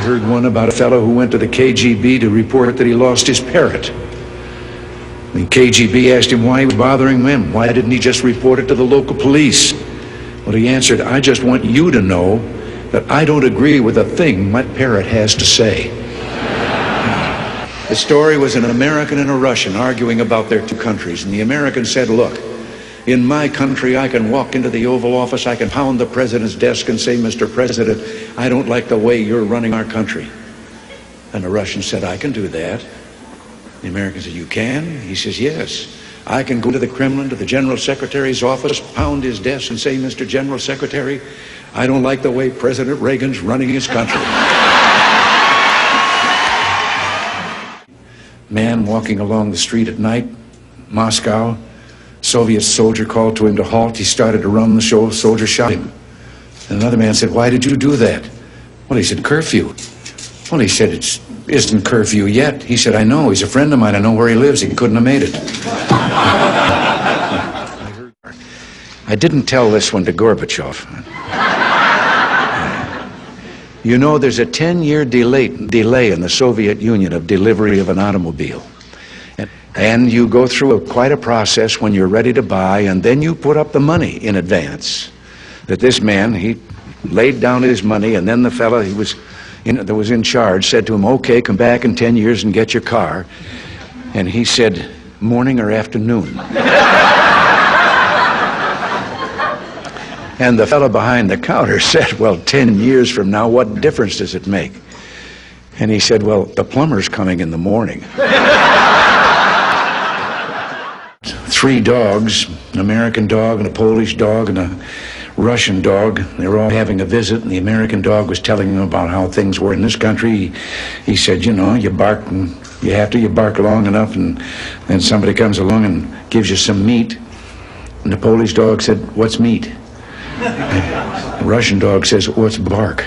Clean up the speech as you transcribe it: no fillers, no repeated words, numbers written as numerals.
heard one about a fellow who went to the KGB to report that he lost his parrot. The KGB asked him why he was bothering them. Why didn't he just report it to the local police? Well, he answered, I just want you to know that I don't agree with a thing my parrot has to say. The story was an American and a Russian arguing about their two countries, and the American said, look, in my country, I can walk into the Oval Office, I can pound the president's desk and say, Mr. President, I don't like the way you're running our country. And the Russian said, I can do that. The American said, you can? He says, yes. I can go to the Kremlin, to the General Secretary's office, pound his desk and say, Mr. General Secretary, I don't like the way President Reagan's running his country. Man walking along the street at night, Moscow, Soviet soldier called to him to halt. He started to run. The soldier shot him. And another man said, why did you do that? Well, he said, curfew. Well, he said, it isn't curfew yet. He said, I know. He's a friend of mine. I know where he lives. He couldn't have made it. I didn't tell this one to Gorbachev. You know, there's a 10-year delay in the Soviet Union of delivery of an automobile. And you go through quite a process when you're ready to buy, and then you put up the money in advance. That this man, he laid down his money, and then the fellow that was in charge said to him, okay, come back in 10 years and get your car. And he said, morning or afternoon? And the fellow behind the counter said, well, 10 years from now, what difference does it make? And he said, well, the plumber's coming in the morning. 3 dogs, an American dog and a Polish dog and a Russian dog. They were all having a visit, and the American dog was telling them about how things were in this country. He said, you know, you bark, and you bark long enough, and then somebody comes along and gives you some meat. And the Polish dog said, what's meat? The Russian dog says, what's bark?